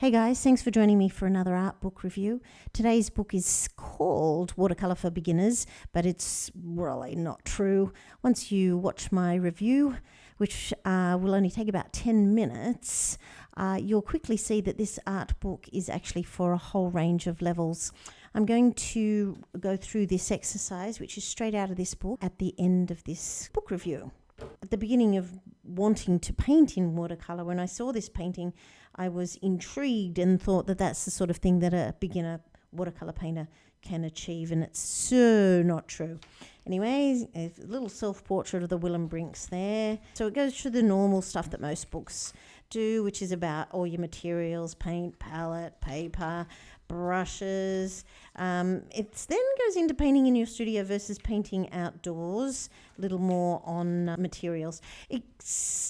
Hey guys, thanks for joining me for another art book review. Today's book is called Watercolor for Beginners, but it's really not true. Once you watch my review, which will only take about 10 minutes, you'll quickly see that this art book is actually for a whole range of levels. I'm going to go through this exercise, which is straight out of this book, at the end of this book review. At the beginning of wanting to paint in watercolor, when I saw this painting, I was intrigued and thought that that's the sort of thing that a beginner watercolor painter can achieve, and it's so not true. Anyways, a little self-portrait of the Willem-Brinks there. So it goes through the normal stuff that most books do, which is about all your materials: paint, palette, paper, brushes. It then goes into painting in your studio versus painting outdoors, a little more on materials. It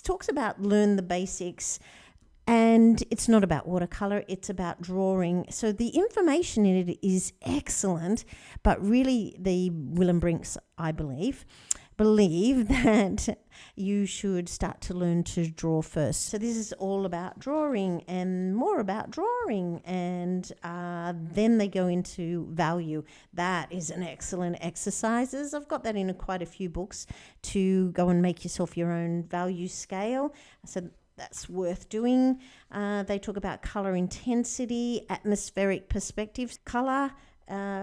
talks about learn the basics, and it's not about watercolor, it's about drawing. So the information in it is excellent, but really the Willem-Brinks, I believe that you should start to learn to draw first. So this is all about drawing and more about drawing, and then they go into value. That is an excellent exercises. I've got that in quite a few books, to go and make yourself your own value scale. So that's worth doing. They talk about color intensity, atmospheric perspectives, color,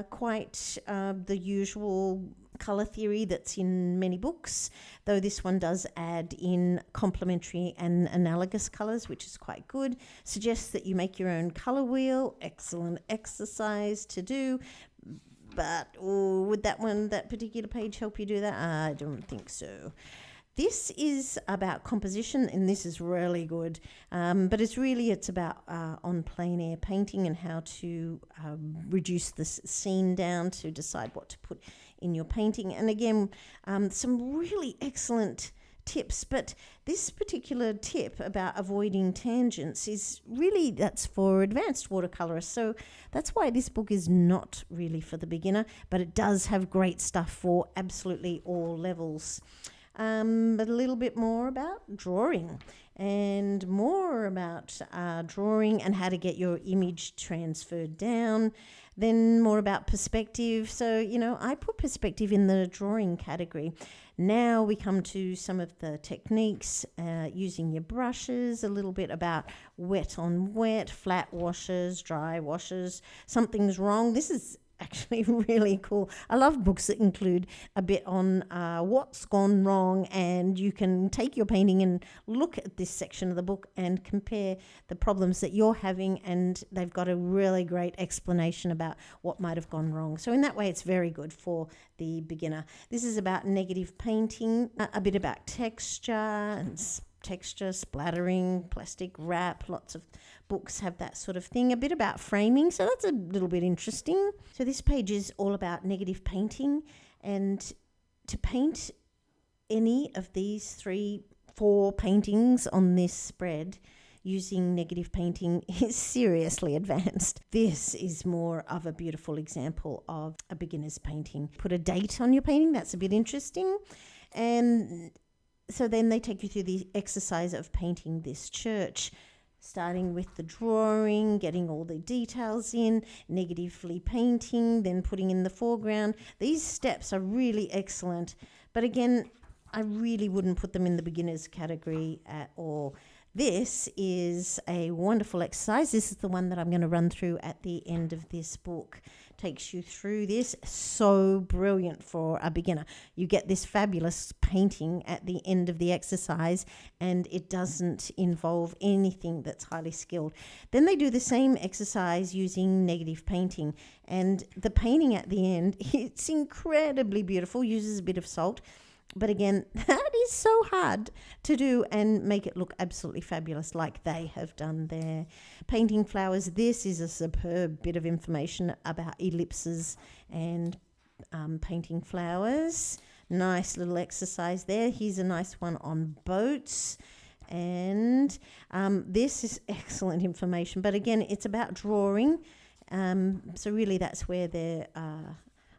quite the usual color theory that's in many books, though this one does add in complementary and analogous colors, which is quite good. Suggests that you make your own color wheel. Excellent exercise to do. But would that particular page help you do that? I don't think so. This is about composition, and this is really good. But it's about on plein air painting and how to reduce the scene down to decide what to put in your painting. And again, some really excellent tips. But this particular tip about avoiding tangents that's for advanced watercolorists. So that's why this book is not really for the beginner, but it does have great stuff for absolutely all levels. But a little bit more about drawing, and more about drawing and how to get your image transferred down. Then more about perspective. So, I put perspective in the drawing category. Now we come to some of the techniques, using your brushes, a little bit about wet on wet, flat washes, dry washes. Something's wrong. This is actually really cool. I love books that include a bit on what's gone wrong, and you can take your painting and look at this section of the book and compare the problems that you're having, and they've got a really great explanation about what might have gone wrong. So in that way, it's very good for the beginner. This is about negative painting, a bit about texture, splattering, plastic wrap. Lots of books have that sort of thing. A bit about framing, so that's a little bit interesting. So this page is all about negative painting, and to paint any of these 4 paintings on this spread using negative painting is seriously advanced. This is more of a beautiful example of a beginner's painting. Put a date on your painting, that's a bit interesting. And so then they take you through the exercise of painting this church, starting with the drawing, getting all the details in, negatively painting, then putting in the foreground. These steps are really excellent. But again, I really wouldn't put them in the beginner's category at all. This is a wonderful exercise. This is the one that I'm going to run through at the end of this book. Takes you through this. So brilliant for a beginner. You get this fabulous painting at the end of the exercise, and it doesn't involve anything that's highly skilled. Then they do the same exercise using negative painting, and the painting at the end, it's incredibly beautiful, uses a bit of salt. But again, that is so hard to do and make it look absolutely fabulous like they have done there. Painting flowers. This is a superb bit of information about ellipses and painting flowers. Nice little exercise there. Here's a nice one on boats. And this is excellent information. But again, it's about drawing. So really that's where they're...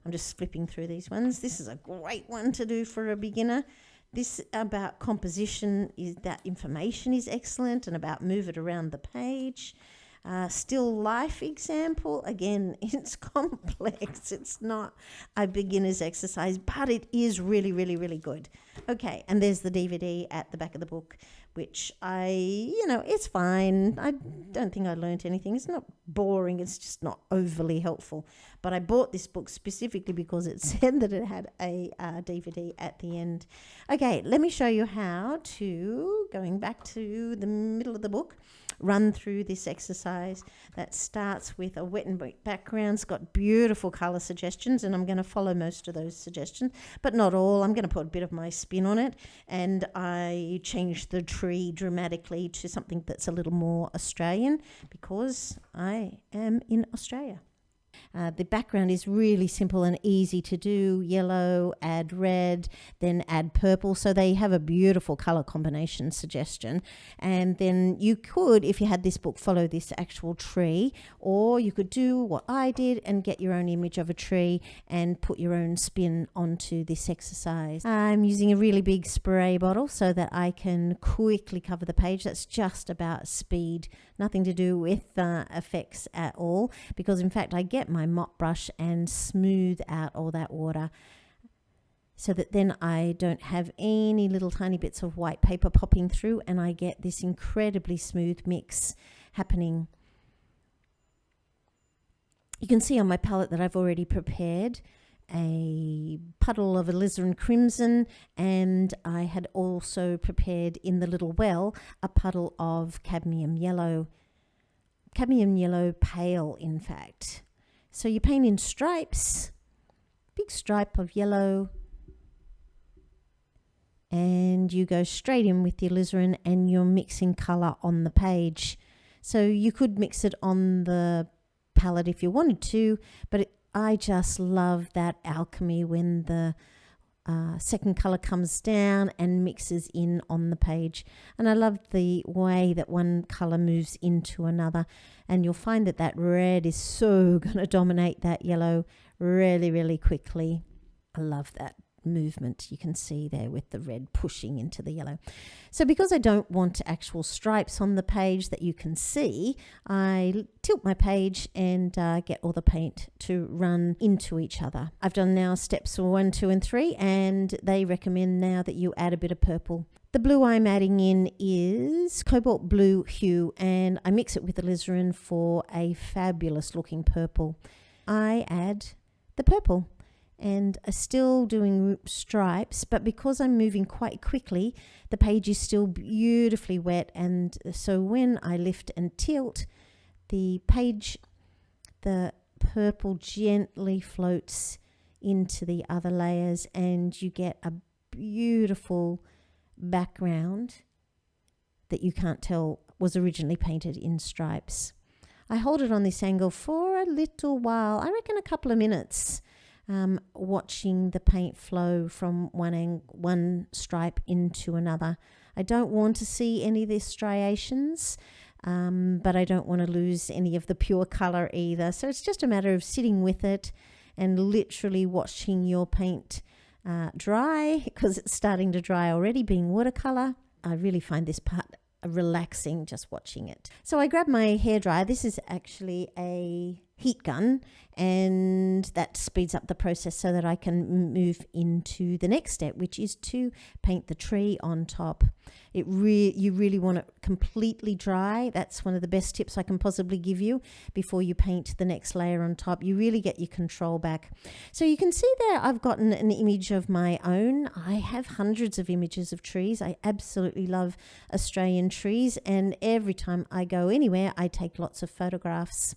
I'm just flipping through these ones. This is a great one to do for a beginner. This about composition, is that information is excellent, and about move it around the page. Still life example. Again, it's complex. It's not a beginner's exercise, but it is really, really, really good. Okay, and there's the DVD at the back of the book, which it's fine. I don't think I learnt anything. It's not boring. It's just not overly helpful. But I bought this book specifically because it said that it had a DVD at the end. Okay, let me show you how to, going back to the middle of the book, run through this exercise that starts with a wet and wet background. It's got beautiful colour suggestions, and I'm going to follow most of those suggestions, but not all. I'm going to put a bit of my spin on it, and I changed the tree dramatically to something that's a little more Australian because I am in Australia. The background is really simple and easy to do. Yellow, add red, then add purple. So they have a beautiful color combination suggestion. And then you could, if you had this book, follow this actual tree, or you could do what I did and get your own image of a tree and put your own spin onto this exercise. I'm using a really big spray bottle so that I can quickly cover the page. That's just about speed, nothing to do with effects at all, because in fact I get my mop brush and smooth out all that water so that then I don't have any little tiny bits of white paper popping through, and I get this incredibly smooth mix happening. You can see on my palette that I've already prepared a puddle of alizarin crimson, and I had also prepared in the little well a puddle of cadmium yellow pale in fact. So you paint in stripes, big stripe of yellow, and you go straight in with the alizarin and you're mixing colour on the page. So you could mix it on the palette if you wanted to, but I just love that alchemy when the second colour comes down and mixes in on the page. And I love the way that one colour moves into another, and you'll find that that red is so going to dominate that yellow really, really quickly. I love that movement you can see there with the red pushing into the yellow. So because I don't want actual stripes on the page that you can see, I tilt my page and get all the paint to run into each other. I've done now steps 1, 2 and 3, and they recommend now that you add a bit of purple. The blue I'm adding in is cobalt blue hue, and I mix it with alizarin for a fabulous looking purple. I add the purple and are still doing stripes, but because I'm moving quite quickly, the page is still beautifully wet, and so when I lift and tilt the page, the purple gently floats into the other layers and you get a beautiful background that you can't tell was originally painted in stripes. I hold it on this angle for a little while, I reckon a couple of minutes, watching the paint flow from one stripe into another. I don't want to see any of the striations, but I don't want to lose any of the pure colour either. So it's just a matter of sitting with it and literally watching your paint dry, because it's starting to dry already, being watercolour. I really find this part relaxing just watching it. So I grab my hairdryer. This is actually a heat gun, and that speeds up the process so that I can move into the next step, which is to paint the tree on top. You really want it completely dry. That's one of the best tips I can possibly give you before you paint the next layer on top. You really get your control back. So you can see there I've gotten an image of my own. I have hundreds of images of trees. I absolutely love Australian trees, and every time I go anywhere I take lots of photographs.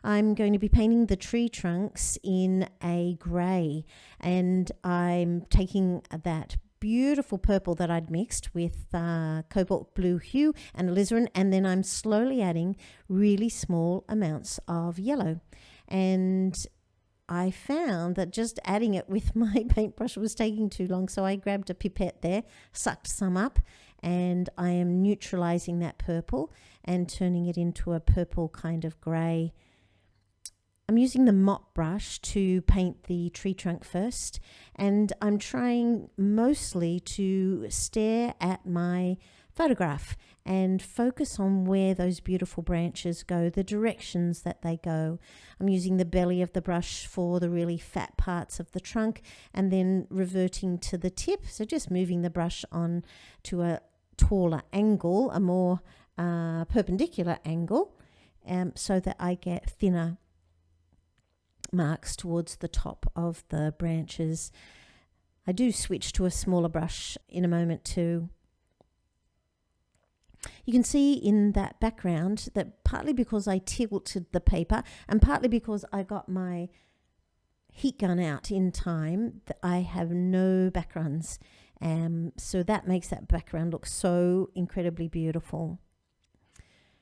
I'm going to be painting the tree trunks in a grey, and I'm taking that beautiful purple that I'd mixed with cobalt blue hue and alizarin, and then I'm slowly adding really small amounts of yellow. And I found that just adding it with my paintbrush was taking too long, so I grabbed a pipette there, sucked some up, and I am neutralizing that purple and turning it into a purple kind of grey. I'm using the mop brush to paint the tree trunk first, and I'm trying mostly to stare at my photograph and focus on where those beautiful branches go, the directions that they go. I'm using the belly of the brush for the really fat parts of the trunk and then reverting to the tip. So just moving the brush on to a taller angle, a more perpendicular angle, so that I get thinner marks towards the top of the branches. I do switch to a smaller brush in a moment too. You can see in that background that partly because I tilted the paper and partly because I got my heat gun out in time, that I have no backgrounds. So that makes that background look so incredibly beautiful.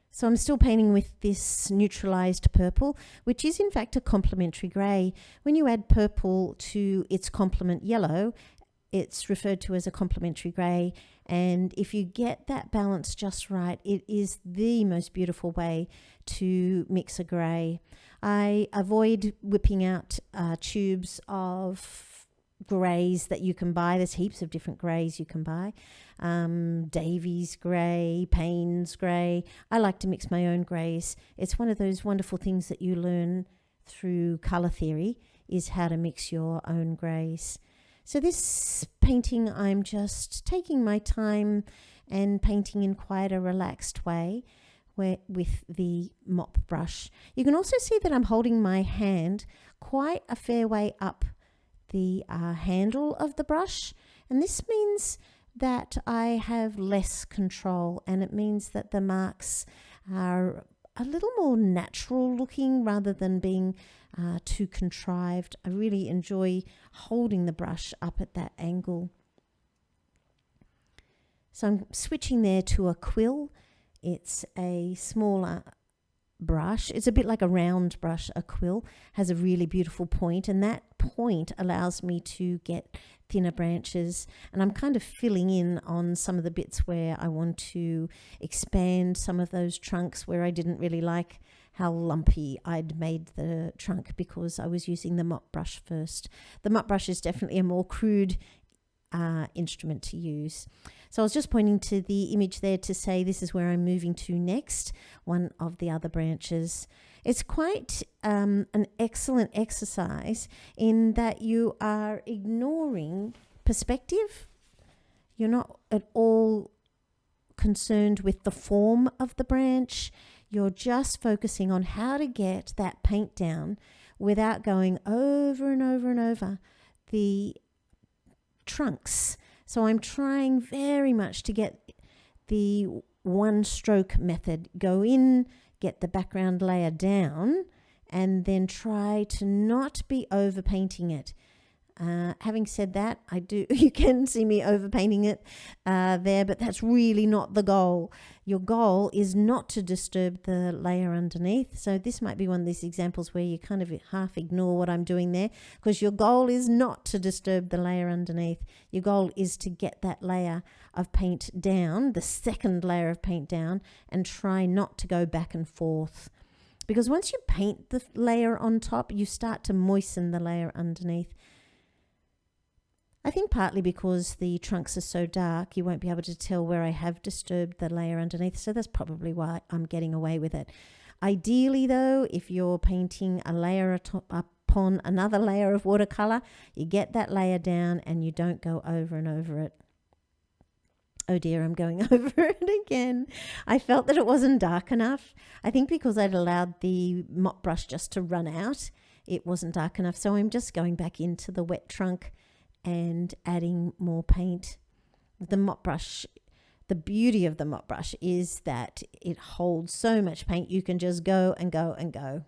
So I'm still painting with this neutralized purple, which is in fact a complementary grey. When you add purple to its complement yellow, it's referred to as a complementary grey. And if you get that balance just right, it is the most beautiful way to mix a grey. I avoid whipping out tubes of greys that you can buy. There's heaps of different greys you can buy. Davies grey, Payne's grey. I like to mix my own greys. It's one of those wonderful things that you learn through colour theory, is how to mix your own greys. So this painting, I'm just taking my time and painting in quite a relaxed way with the mop brush. You can also see that I'm holding my hand quite a fair way up the handle of the brush, and this means that I have less control, and it means that the marks are a little more natural looking rather than being too contrived. I really enjoy holding the brush up at that angle. So I'm switching there to a quill. It's a smaller brush. It's a bit like a round brush. A quill has a really beautiful point, and that point allows me to get thinner branches, and I'm kind of filling in on some of the bits where I want to expand some of those trunks where I didn't really like how lumpy I'd made the trunk because I was using the mop brush first. The mop brush is definitely a more crude instrument to use. So I was just pointing to the image there to say this is where I'm moving to next, one of the other branches. It's quite an excellent exercise in that you are ignoring perspective. You're not at all concerned with the form of the branch. You're just focusing on how to get that paint down without going over and over and over the trunks. So I'm trying very much to get the one stroke method. Go in, get the background layer down, and then try to not be over painting it. Having said that, you can see me overpainting it there, but that's really not the goal. Your goal is not to disturb the layer underneath. So this might be one of these examples where you kind of half ignore what I'm doing there, because your goal is not to disturb the layer underneath. Your goal is to get that layer of paint down, the second layer of paint down, and try not to go back and forth. Because once you paint the layer on top, you start to moisten the layer underneath. I think partly because the trunks are so dark, you won't be able to tell where I have disturbed the layer underneath. So that's probably why I'm getting away with it. Ideally, though, if you're painting a layer upon another layer of watercolor, you get that layer down and you don't go over and over it. Oh dear, I'm going over it again. I felt that it wasn't dark enough. I think because I'd allowed the mop brush just to run out, it wasn't dark enough. So I'm just going back into the wet trunk and adding more paint. The mop brush, the beauty of the mop brush is that it holds so much paint. You can just go and go and go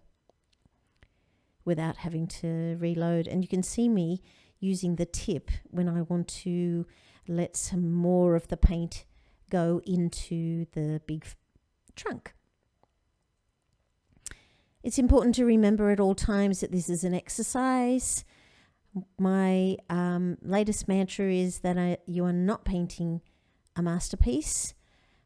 without having to reload. And you can see me using the tip when I want to let some more of the paint go into the big trunk. It's important to remember at all times that this is an exercise. My latest mantra is that you are not painting a masterpiece.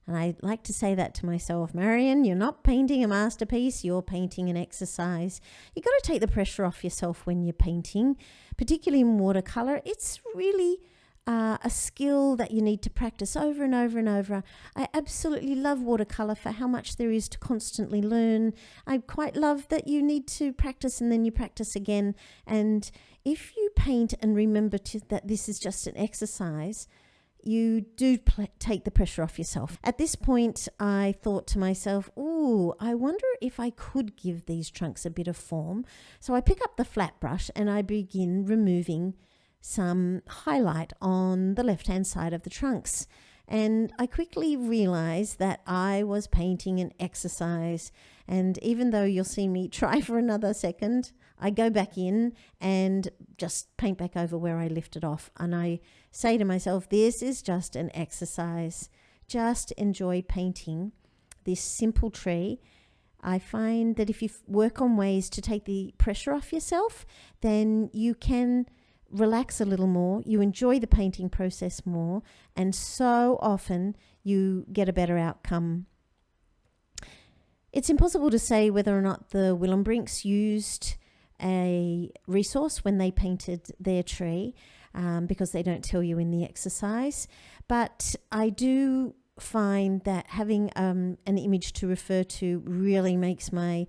And I like to say that to myself, Marion, you're not painting a masterpiece, you're painting an exercise. You've got to take the pressure off yourself when you're painting, particularly in watercolor. It's really a skill that you need to practice over and over and over. I absolutely love watercolor for how much there is to constantly learn. I quite love that you need to practice and then you practice again. And if you paint and remember that this is just an exercise, you do take the pressure off yourself. At this point, I thought to myself, ooh, I wonder if I could give these trunks a bit of form. So I pick up the flat brush and I begin removing some highlight on the left-hand side of the trunks. And I quickly realized that I was painting an exercise. And even though you'll see me try for another second, I go back in and just paint back over where I lifted off. And I say to myself, this is just an exercise. Just enjoy painting this simple tree. I find that if you work on ways to take the pressure off yourself, then you can relax a little more, you enjoy the painting process more, and so often you get a better outcome. It's impossible to say whether or not the Willembrinks used a resource when they painted their tree, because they don't tell you in the exercise, but I do find that having an image to refer to really makes my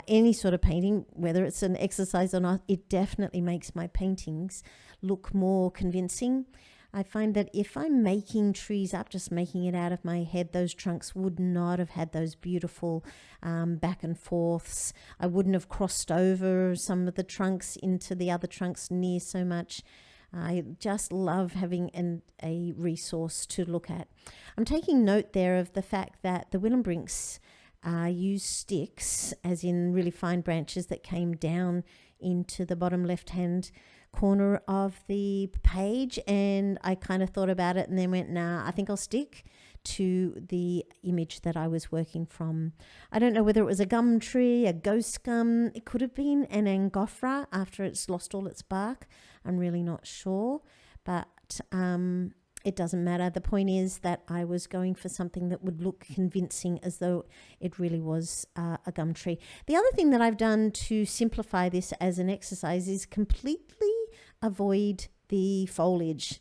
any sort of painting, whether it's an exercise or not, it definitely makes my paintings look more convincing. I find that if I'm making trees up, just making it out of my head, those trunks would not have had those beautiful back and forths. I wouldn't have crossed over some of the trunks into the other trunks near so much. I just love having a resource to look at. I'm taking note there of the fact that the Willembrinks use sticks, as in really fine branches that came down into the bottom left-hand corner of the page, and I kind of thought about it and then went, nah, I think I'll stick to the image that I was working from. I don't know whether it was a gum tree, a ghost gum. It could have been an Angophora after it's lost all its bark. I'm really not sure, but it doesn't matter. The point is that I was going for something that would look convincing, as though it really was a gum tree. The other thing that I've done to simplify this as an exercise is completely avoid the foliage.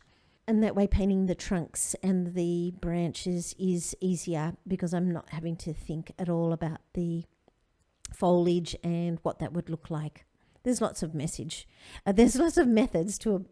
And that way painting the trunks and the branches is easier, because I'm not having to think at all about the foliage and what that would look like. There's lots of there's lots of methods to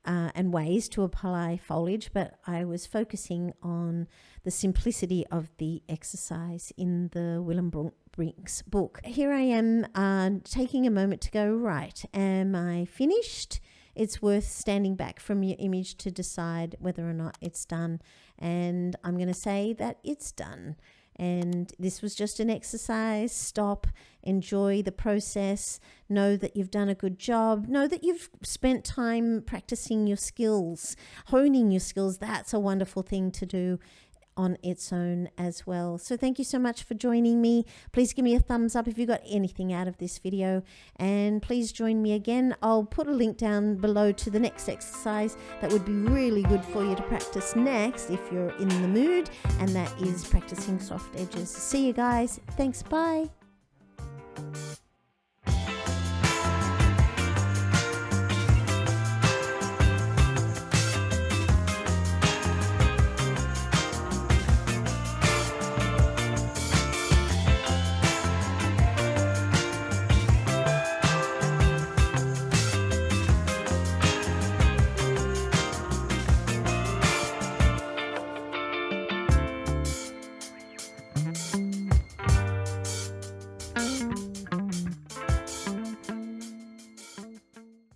and ways to apply foliage, but I was focusing on the simplicity of the exercise in the Willembrinks book. Here I am taking a moment to go, right, am I finished? It's worth standing back from your image to decide whether or not it's done. And I'm going to say that it's done. And this was just an exercise. Stop, enjoy the process, know that you've done a good job, know that you've spent time practicing your skills, honing your skills. That's a wonderful thing to do on its own as well. So thank you so much for joining me. Please give me a thumbs up if you got anything out of this video, and please join me again. I'll put a link down below to the next exercise that would be really good for you to practice next if you're in the mood, and that is practicing soft edges. See you guys. Thanks. Bye.